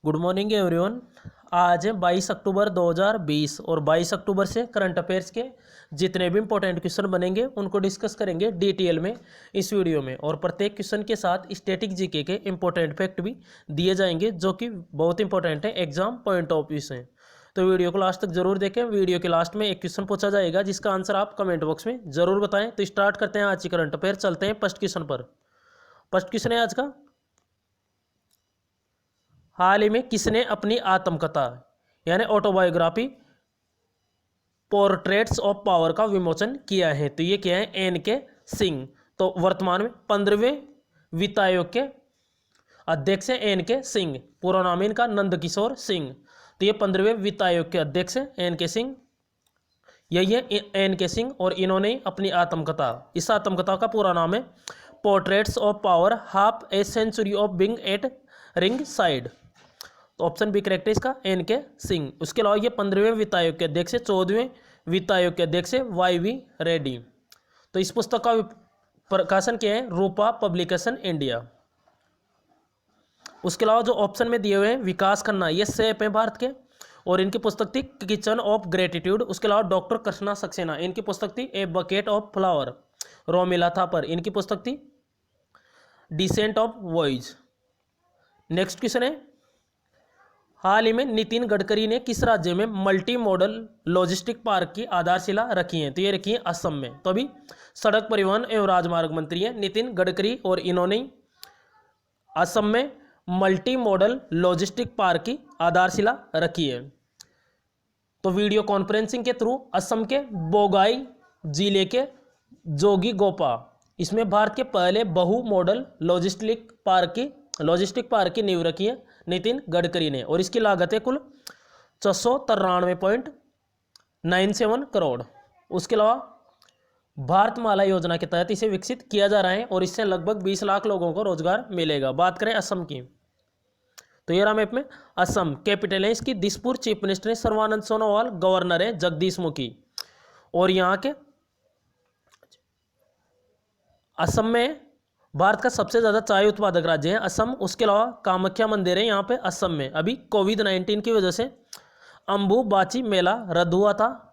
Good morning everyone. आज है 22 अक्टूबर 2020 और 22 अक्टूबर से करंट अफेयर्स के जितने भी इंपॉर्टेंट क्वेश्चन बनेंगे उनको डिस्कस करेंगे डिटेल में इस वीडियो में। और प्रत्येक क्वेश्चन के साथ स्टैटिक जीके के इंपॉर्टेंट फैक्ट भी दिए जाएंगे जो कि बहुत इंपॉर्टेंट है एग्जाम पॉइंट ऑफ व्यू से। तो वीडियो को लास्ट तक जरूर देखें। वीडियो के लास्ट में एक क्वेश्चन पूछा जाएगा जिसका आंसर आप कमेंट बॉक्स में जरूर बताएं। तो स्टार्ट करते हैं आज की करंट अफेयर। चलते हैं फर्स्ट क्वेश्चन पर। फर्स्ट क्वेश्चन है आज का, हाल ही में किसने अपनी आत्मकथा यानी ऑटोबायोग्राफी पोर्ट्रेट्स ऑफ पावर का विमोचन किया है? तो ये क्या है? एन के सिंह। तो वर्तमान में 15वें वित्त आयोग के अध्यक्ष हैं एन के सिंह। पूरा नाम इनका नंद किशोर सिंह। तो ये 15वें वित्त आयोग के अध्यक्ष हैं एन के सिंह। यही है एन के सिंह। और इन्होंने अपनी आत्मकथा, इस आत्मकथा का पूरा नाम है portraits of power half a century of being at ring side. तो ऑप्शन बी करेक्ट है इसका, एन के सिंह। उसके अलावा ये 15वें वित्त आयोग के अध्यक्ष है, 14वें वित्त आयोग के अध्यक्ष है वाई वी रेड्डी। तो इस पुस्तक का प्रकाशन क्या है? रूपा पब्लिकेशन इंडिया। उसके अलावा जो ऑप्शन में दिए हुए हैं विकास खन्ना, ये सेफ है भारत के, और इनकी पुस्तक थी किचन ऑफ ग्रेटिट्यूड। उसके अलावा डॉक्टर कृष्णा सक्सेना, इनकी पुस्तक थी a bucket of flower. Romila Thapar, इनकी पुस्तक थी descent of wise. Next question है, हाल ही में नितिन गडकरी ने किस राज्य में मल्टी मॉडल लॉजिस्टिक पार्क की आधारशिला रखी है? तो ये रखी है असम में। तो अभी सड़क परिवहन एवं राजमार्ग मंत्री हैं नितिन गडकरी, और इन्होंने असम में मल्टी मॉडल लॉजिस्टिक पार्क की आधारशिला रखी है। तो वीडियो कॉन्फ्रेंसिंग के थ्रू असम के बोगाई जिले के जोगीघोपा, इसमें भारत के पहले बहु मॉडल लॉजिस्टिक पार्क की नींव रखी है नितिन गडकरी ने, और इसकी लागत है कुल 693.97 करोड़। उसके अलावा भारतमाला योजना के तहत इसे विकसित किया जा रहा है और इससे लगभग 20 लाख लोगों को रोजगार मिलेगा। बात करें असम की, तो ये रहा मैप में असम। कैपिटल है इसकी दिसपुर। चीफ मिनिस्टर है सर्बानंद सोनोवाल। गवर्नर है जगदीश मुखी। और यहाँ के असम में भारत का सबसे ज़्यादा चाय उत्पादक राज्य है असम। उसके अलावा कामाख्या मंदिर है यहाँ पे असम में। अभी कोविड-19 की वजह से अंबुबाची मेला रद्द हुआ था,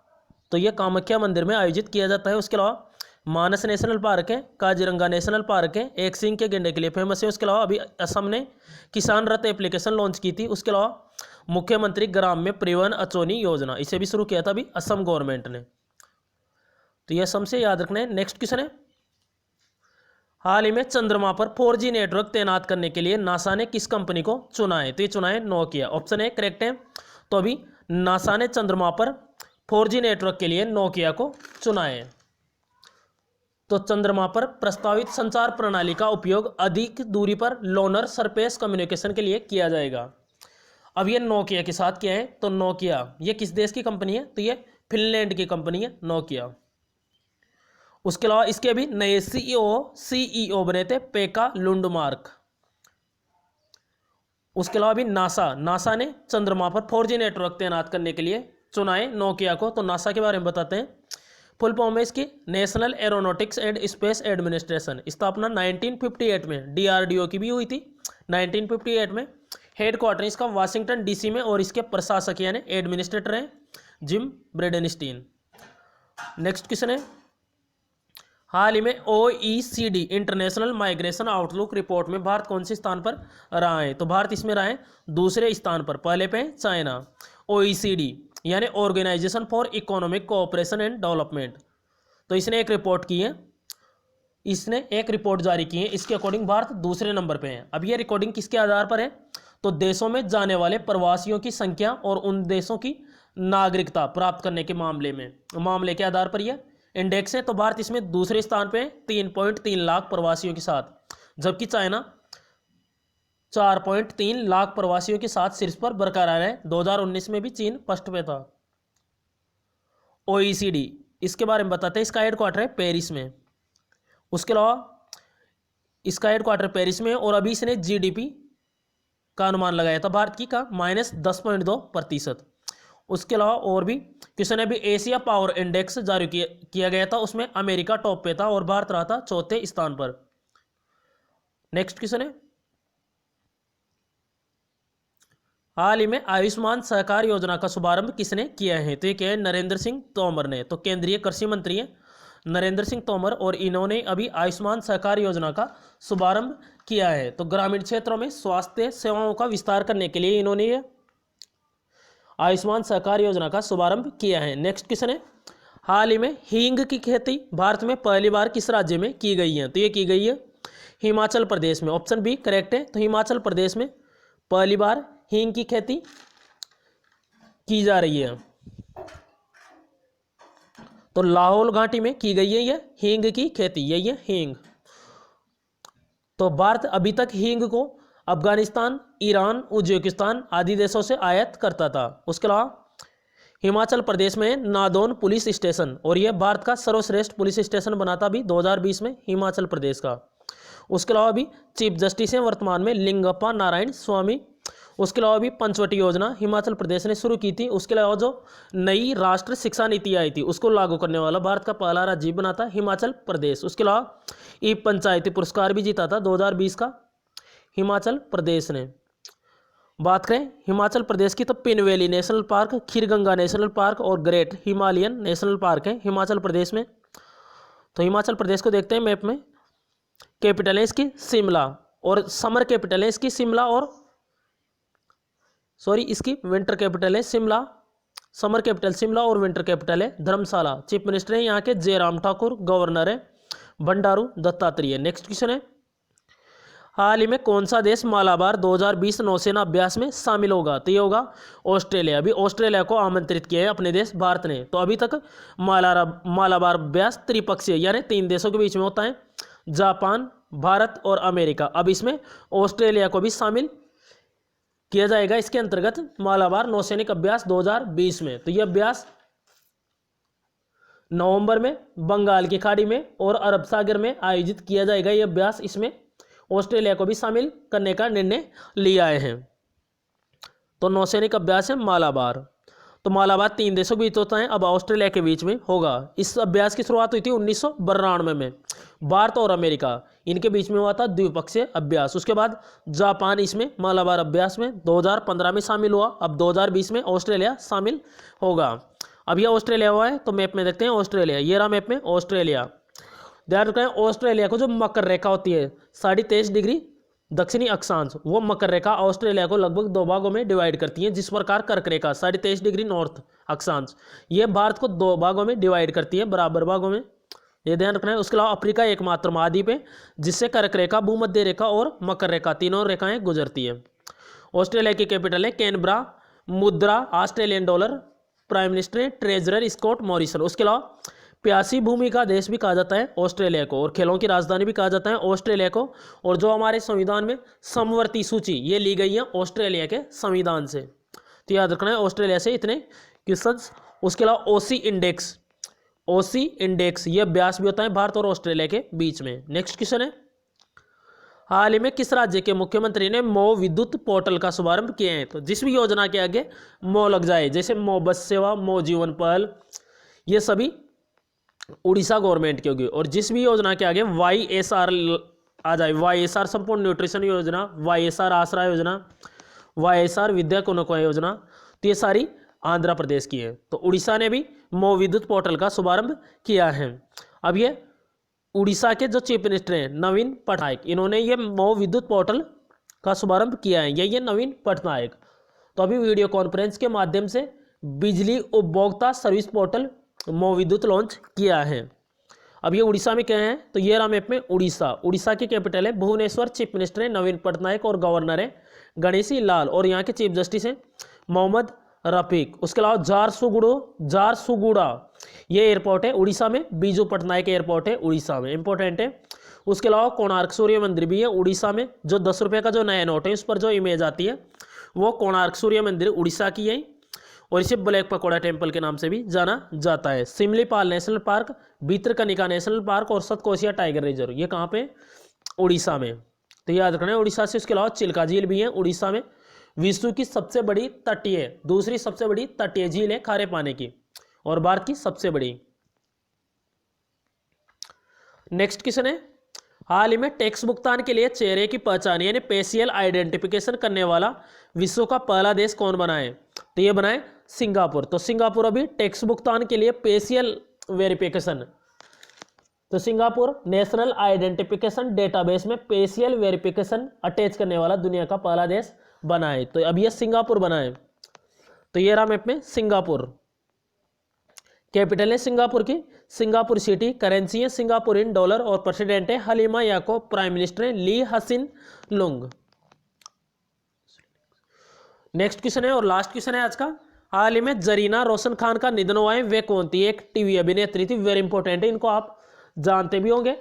तो ये कामाख्या मंदिर में आयोजित किया जाता है। उसके अलावा मानस नेशनल पार्क है, काजीरंगा नेशनल पार्क है, एक सिंह के गेंडे के लिए फेमस है। उसके अलावा अभी असम ने किसान रथ एप्लीकेशन लॉन्च की थी। उसके अलावा मुख्यमंत्री ग्राम्य परिवहन अचोनी योजना, इसे भी शुरू किया था अभी असम गवर्नमेंट ने। तो ये असम से याद रखना है। नेक्स्ट क्वेश्चन है, हाल ही में चंद्रमा पर 4G नेटवर्क तैनात करने के लिए नासा ने किस कंपनी को चुना है? तो ये चुना है नोकिया। ऑप्शन ए करेक्ट है। तो अभी नासा ने चंद्रमा पर 4G नेटवर्क के लिए नोकिया को चुना है। तो चंद्रमा पर प्रस्तावित संचार प्रणाली का उपयोग अधिक दूरी पर लोनर सरफेस कम्युनिकेशन के लिए किया जाएगा। अब ये नोकिया के साथ क्या है? तो नोकिया ये किस देश की कंपनी है? तो ये फिनलैंड की कंपनी है नोकिया। उसके अलावा इसके अभी नए सीईओ बने थे पेका लुंडमार्क। उसके अलावा अभी नासा ने चंद्रमा पर 4G नेटवर्क तैनात करने के लिए चुना है नोकिया को। तो नासा के बारे में बताते हैं। फुल फॉर्म है इसकी national aeronautics and space administration. स्थापना 1958 में DRDO की भी हुई थी 1958 में। हेडक्वार्टर इसका वाशिंगटन DC में, और इसके प्रशासक यानी एडमिनिस्ट्रेटर हैं जिम ब्रेडेनस्टीन। नेक्स्ट क्वेश्चन है, हाल ही में OECD international migration outlook report में भारत कौन से स्थान पर रहा है? तो भारत इसमें रहा है दूसरे स्थान पर। पहले पे चाइना। OECD यानी organisation for economic cooperation and development, तो इसने एक रिपोर्ट जारी की है। इसके अकॉर्डिंग भारत दूसरे नंबर पे है। अब ये रिकॉर्डिंग किसके आधार पर है? तो देशों में जाने वाले प्रवासियों की संख्या और उन देशों की नागरिकता प्राप्त करने के मामले के आधार पर यह इंडेक्स है। तो भारत इसमें दूसरे स्थान पे 3.3 लाख प्रवासियों के साथ, जबकि चाइना 4.3 लाख प्रवासियों के साथ शीर्ष पर बरकरार है। 2019 में भी चीन फर्स्ट पे था। OECD इसके बारे में बताते हैं। इसका हेडक्वार्टर है पेरिस में। उसके अलावा इसका हेडक्वार्टर पेरिस में, और अभी इसने GDP का अनुमान लगाया था भारत की का -10.2%। उसके अलावा और भी क्वेश्चन है, भी एशिया पावर इंडेक्स जारी किया गया था, उसमें अमेरिका टॉप पे था और भारत रहा था चौथे स्थान पर। नेक्स्ट क्वेश्चन है, हाल ही में आयुष्मान सहकार योजना का शुभारंभ किसने किया है? तो ये क्या है? नरेंद्र सिंह तोमर ने। तो केंद्रीय कृषि मंत्री हैं नरेंद्र सिंह तोमर और इन्होंने अभी आयुष्मान सहकार योजना का शुभारंभ किया है। तो ग्रामीण क्षेत्रों में स्वास्थ्य सेवाओं का विस्तार करने के लिए इन्होंने ये आयुष्मान सहकार योजना का शुभारंभ किया है। नेक्स्ट क्वेश्चन है, हाल ही में हींग की खेती भारत में पहली बार किस राज्य में की गई है? तो ये की गई है हिमाचल प्रदेश में। ऑप्शन बी करेक्ट है। तो हिमाचल प्रदेश में पहली बार हींग की खेती की जा रही है। तो लाहौल घाटी में की गई है ये हींग की खेती, यही है हींग। तो भारत अभी तक हींग को अफगानिस्तान, ईरान, उज्बेकिस्तान आदि देशों से आयात करता था। उसके अलावा हिमाचल प्रदेश में नादौन पुलिस स्टेशन, और यह भारत का सर्वश्रेष्ठ पुलिस स्टेशन बना था अभी 2020 में हिमाचल प्रदेश का। उसके अलावा भी चीफ जस्टिस हैं वर्तमान में लिंगप्पा नारायण स्वामी। उसके अलावा भी पंचवटी योजना हिमाचल प्रदेश ने शुरू की थी। उसके अलावा जो नई राष्ट्र शिक्षा नीति आई थी उसको लागू करने वाला भारत का पहला राज्य बना था हिमाचल प्रदेश। उसके अलावा ई पंचायती पुरस्कार भी जीता था 2020 का हिमाचल प्रदेश ने। बात करें हिमाचल प्रदेश की तो pin valley national park, Kheerganga national park और ग्रेट हिमालयन नेशनल पार्क है हिमाचल प्रदेश में। तो हिमाचल प्रदेश को देखते हैं मैप में। कैपिटल है इसकी शिमला, और समर कैपिटल है इसकी शिमला, और इसकी विंटर कैपिटल है शिमला। समर कैपिटल शिमला और विंटर कैपिटल है धर्मशाला। चीफ मिनिस्टर है यहाँ के जयराम ठाकुर, गवर्नर है बंडारू दत्तात्रेय। नेक्स्ट क्वेश्चन है, हाल ही में कौन सा देश मालाबार 2020 नौसेना अभ्यास में शामिल होगा? तो ये होगा ऑस्ट्रेलिया। अभी ऑस्ट्रेलिया को आमंत्रित किया है अपने देश भारत ने। तो अभी तक मालाबार अभ्यास त्रिपक्षीय यानी 3 देशों के बीच में होता है, जापान, भारत और अमेरिका। अब इसमें ऑस्ट्रेलिया को भी शामिल किया जाएगा इसके अंतर्गत मालाबार नौसैनिक अभ्यास 2020 में। तो यह अभ्यास नवंबर में बंगाल की खाड़ी में और अरब सागर में आयोजित किया जाएगा। यह अभ्यास, इसमें ऑस्ट्रेलिया को भी शामिल करने का निर्णय लिया है। तो नौसैनिक अभ्यास है मालाबार। तो मालाबार 3 देशों के बीच होता है, अब ऑस्ट्रेलिया के बीच में होगा। इस अभ्यास की शुरुआत हुई थी 1992 में। भारत और अमेरिका इनके बीच में हुआ था द्विपक्षीय अभ्यास। उसके बाद जापान इसमें मालाबार अभ्यास में 2015 में शामिल हुआ। अब 2020 में ऑस्ट्रेलिया शामिल होगा। अब यह ऑस्ट्रेलिया हुआ है। तो मैप में देखते हैं ऑस्ट्रेलिया, ये रहा मैप में ऑस्ट्रेलिया। ध्यान रखें ऑस्ट्रेलिया को जो मकर रेखा होती है 23.5 डिग्री दक्षिणी अक्षांश, वो मकर रेखा ऑस्ट्रेलिया को लगभग 2 भागों में डिवाइड करती है। जिस प्रकार कर्क रेखा 23.5 डिग्री नॉर्थ अक्षांश, ये भारत को 2 भागों में डिवाइड करती है, बराबर भागों में, ये ध्यान रखना है। उसके अलावा अफ्रीका एकमात्र महाद्वीप है जिससे कर्क रेखा, भूमध्य रेखा और मकर रेखा तीनों रेखाएं गुजरती है। ऑस्ट्रेलिया की कैपिटल है कैनबरा, मुद्रा Australian dollar, prime minister treasurer Scott Morrison. उसके अलावा प्यासी भूमि का देश भी कहा जाता है ऑस्ट्रेलिया को, और खेलों की राजधानी भी कहा जाता है ऑस्ट्रेलिया को। और जो हमारे संविधान में समवर्ती सूची ये ली गई है ऑस्ट्रेलिया के संविधान से। तो याद रखना है ऑस्ट्रेलिया से इतने क्वेश्चंस। उसके अलावा ओसी इंडेक्स ये अभ्यास भी होता है भारत और ऑस्ट्रेलिया के बीच में। नेक्स्ट क्वेश्चन है, हाल ही में किस राज्य के मुख्यमंत्री ने मो विद्युत पोर्टल का शुभारंभ किए हैं? तो जिस भी योजना के आगे मो लग जाए, जैसे मो बस सेवा, मो जीवन पहल, ये सभी उड़ीसा गवर्नमेंट की होगी। और जिस भी योजना के आगे YSR आ जाए, YSR संपूर्ण न्यूट्रिशन योजना, YSR आसरा योजना, YSR विद्या कुनकुआ योजना, तो ये सारी आंध्र प्रदेश की है। तो उड़ीसा ने भी मो विद्युत पोर्टल का शुभारंभ किया है। अब ये उड़ीसा के जो चीफ मिनिस्टर हैं नवीन पटनायक, इन्होंने ये मो विद्युत पोर्टल का शुभारंभ किया है, यही है नवीन पटनायक। तो अभी वीडियो कॉन्फ्रेंस के माध्यम से बिजली उपभोक्ता सर्विस पोर्टल मो विद्युत लॉन्च किया है। अब ये उड़ीसा में क्या है? तो ये रहा मैप में उड़ीसा की कैपिटल है भुवनेश्वर। चीफ मिनिस्टर है नवीन पटनायक और गवर्नर है गणेशी लाल, और यहाँ के चीफ जस्टिस हैं मोहम्मद रफीक। उसके अलावा झारसुगुड़ा ये एयरपोर्ट है उड़ीसा में, बीजू पटनायक एयरपोर्ट है उड़ीसा में, इंपॉर्टेंट है। उसके अलावा कोणार्क सूर्य मंदिर भी है उड़ीसा में। जो 10 रुपये का जो नया नोट है उस पर जो इमेज आती है वो कोणार्क सूर्य मंदिर उड़ीसा की है, और इसे ब्लैक पकोड़ा टेम्पल के नाम से भी जाना जाता है। Similipal national park, Bhitarkanika national park और सतकोशिया टाइगर रिजर्व, ये कहाँ पे? उड़ीसा में। तो याद रखना है उड़ीसा से। उसके अलावा चिल्का झील भी है उड़ीसा में। विश्व की सबसे बड़ी तटीय, दूसरी सबसे बड़ी तटीय झील है खारे पानी की, और भारत की सबसे बड़ी। नेक्स्ट क्वेश्चन है, हाल ही में टैक्स भुगतान के लिए चेहरे की पहचान यानी फेशियल आइडेंटिफिकेशन करने वाला विश्व का पहला देश कौन बना है? तो ये बना है सिंगापुर। तो सिंगापुर अभी टैक्स भुगतान के लिए फेशियल वेरिफिकेशन, तो सिंगापुर नेशनल आइडेंटिफिकेशन डेटाबेस में फेशियल वेरिफिकेशन अटैच करने वाला दुनिया का पहला देश बना है। तो अभी ये सिंगापुर बना है। तो ये रहा मैप में सिंगापुर। कैपिटल है सिंगापुर की सिंगापुर सिटी, करेंसी है सिंगापुर इन डॉलर और प्रेसिडेंट है हलीमा याकोब, प्राइम मिनिस्टर है ली हसीन लुंग। नेक्स्ट क्वेश्चन है और लास्ट क्वेश्चन है आज का। हाल ही में जरीना रोशन खान का निधन हुआ है, वे कौन थी? एक टीवी अभिनेत्री थी, वेरी इंपॉर्टेंट है, इनको आप जानते भी होंगे।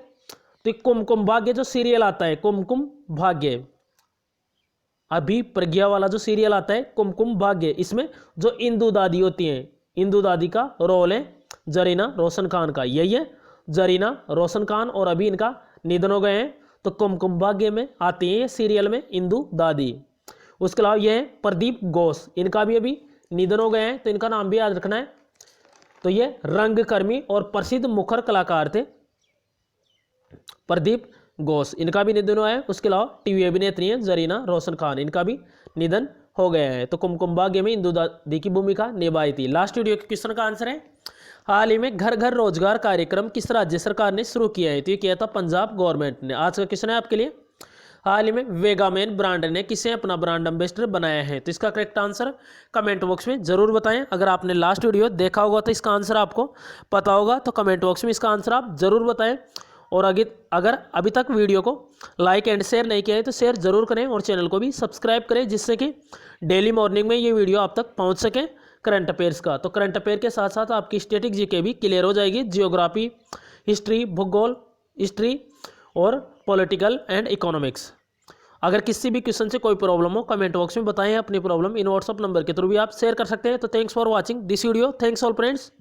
तो कुमकुम भाग्य जो सीरियल आता है, कुमकुम भाग्य, अभी प्रज्ञा वाला जो सीरियल आता है कुमकुम भाग्य, इसमें जो इंदू दादी होती हैं, इंदू दादी का रोल है जरीना रोशन खान का, यही है जरीना रोशन खान, और अभी इनका निधन हो गए हैं। तो कुमकुम भाग्य में आती है सीरियल में इंदू दादी। उसके अलावा ये है प्रदीप घोष, इनका भी अभी निधन हो गए हैं, तो इनका नाम भी याद रखना है। तो ये रंगकर्मी और प्रसिद्ध मुखर कलाकार थे प्रदीप घोष, इनका भी निधन हुआ है। उसके अलावा टीवी अभिनेत्री हैं जरीना रोशन खान, इनका भी निधन हो गया है। तो कुमकुम भाग्य में इंदू दादी की भूमिका निभाई थी। लास्ट वीडियो के क्वेश्चन का आंसर है, हाल ही में घर घर रोजगार कार्यक्रम किस राज्य सरकार ने शुरू किया है? तो ये किया था पंजाब गवर्नमेंट ने। आज का क्वेश्चन है आपके लिए, हाल ही में वेगामेन ब्रांड ने किसे अपना ब्रांड एम्बेसडर बनाया है? तो इसका करेक्ट आंसर कमेंट बॉक्स में जरूर बताएं। अगर आपने लास्ट वीडियो देखा होगा तो इसका आंसर आपको पता होगा, तो कमेंट बॉक्स में इसका आंसर आप जरूर बताएं। और अगर अभी तक वीडियो को लाइक एंड शेयर नहीं किया है तो शेयर जरूर करें और चैनल को भी सब्सक्राइब करें, जिससे कि डेली मॉर्निंग में ये वीडियो आप तक पहुंच सके करंट अफेयर्स का। तो करंट अफेयर के साथ साथ आपकी स्टैटिक जीके भी क्लियर हो जाएगी, जियोग्राफी, हिस्ट्री, भूगोल, हिस्ट्री और पॉलिटिकल एंड इकोनॉमिक्स। अगर किसी भी क्वेश्चन से कोई प्रॉब्लम हो कमेंट बॉक्स में बताएं, अपनी प्रॉब्लम इन व्हाट्सअप नंबर के थ्रू भी आप शेयर कर सकते हैं। तो thanks for watching this video, thanks all friends.